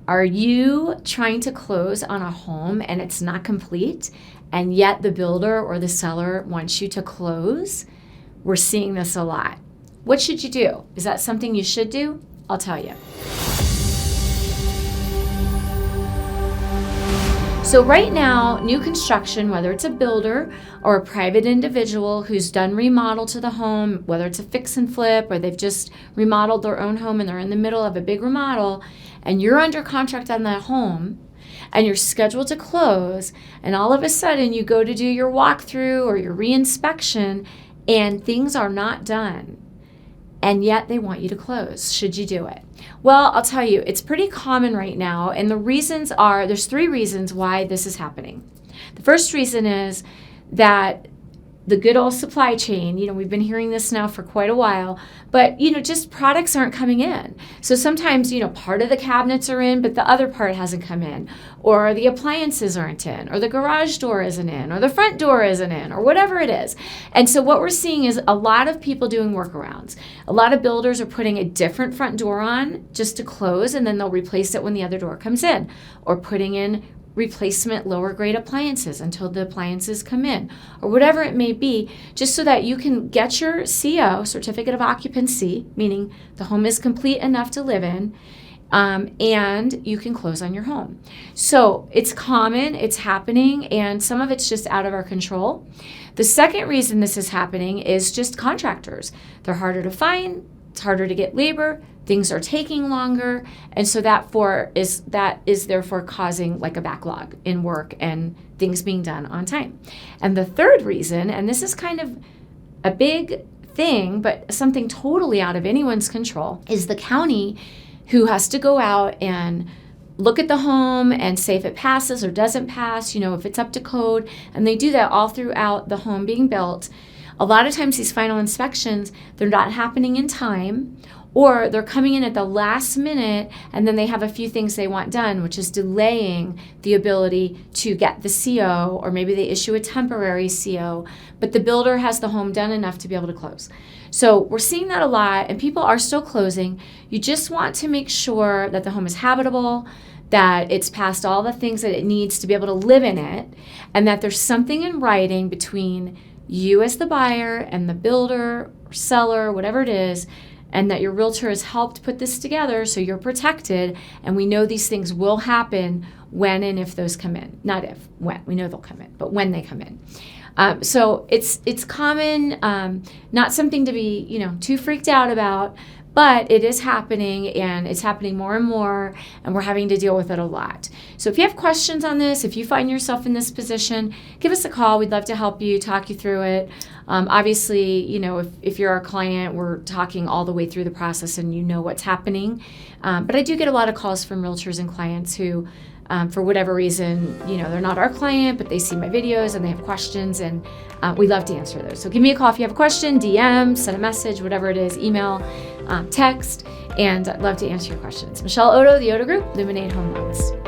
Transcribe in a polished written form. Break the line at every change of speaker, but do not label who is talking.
Are you trying to close on a home and it's not complete, and yet the builder or the seller wants you to close? We're seeing this a lot. What should you do? Is that something you should do? I'll tell you. So right now, new construction, whether it's a builder or a private individual who's done remodel to the home, whether it's a fix and flip or they've just remodeled their own home and they're in the middle of a big remodel, and you're under contract on that home and you're scheduled to close, and all of a sudden you go to do your walkthrough or your reinspection and things are not done, and yet they want you to close. Should you do it? Well, I'll tell you, it's pretty common right now, and the reasons are, there's 3 reasons why this is happening. The first reason is that the good old supply chain, we've been hearing this now for quite a while, but, just products aren't coming in. So sometimes, part of the cabinets are in, but the other part hasn't come in, or the appliances aren't in, or the garage door isn't in, or the front door isn't in, or whatever it is. And so what we're seeing is a lot of people doing workarounds. A lot of builders are putting a different front door on just to close, and then they'll replace it when the other door comes in, or putting in replacement lower grade appliances until the appliances come in, or whatever it may be, just so that you can get your CO, certificate of occupancy, meaning the home is complete enough to live in, and you can close on your home. So it's common, it's happening, and some of it's just out of our control. The second reason this is happening is just contractors. They're harder to find, it's harder to get labor, things are taking longer, and so that is therefore causing like a backlog in work and things being done on time. And the third reason, and this is kind of a big thing, but something totally out of anyone's control, is the county who has to go out and look at the home and say if it passes or doesn't pass, if it's up to code, and they do that all throughout the home being built. A lot of times these final inspections, they're not happening in time, or they're coming in at the last minute and then they have a few things they want done, which is delaying the ability to get the CO, or maybe they issue a temporary CO, but the builder has the home done enough to be able to close. So we're seeing that a lot, and people are still closing. You just want to make sure that the home is habitable, that it's passed all the things that it needs to be able to live in it, and that there's something in writing between you as the buyer and the builder or seller, whatever it is, and that your realtor has helped put this together so you're protected, and we know these things will happen when and if those come in. Not if, when. We know they'll come in, but when they come in. So it's common, not something to be too freaked out about, but it is happening, and it's happening more and more, and we're having to deal with it a lot. So if you have questions on this, if you find yourself in this position, give us a call. We'd love to help you, talk you through it. Obviously, if you're our client, we're talking all the way through the process and you know what's happening. But I do get a lot of calls from realtors and clients who, for whatever reason, they're not our client, but they see my videos and they have questions, and we love to answer those. So give me a call if you have a question, DM, send a message, whatever it is, email, text, and I'd love to answer your questions. Michelle Oddo, the Oddo Group, Illuminate Home Loans.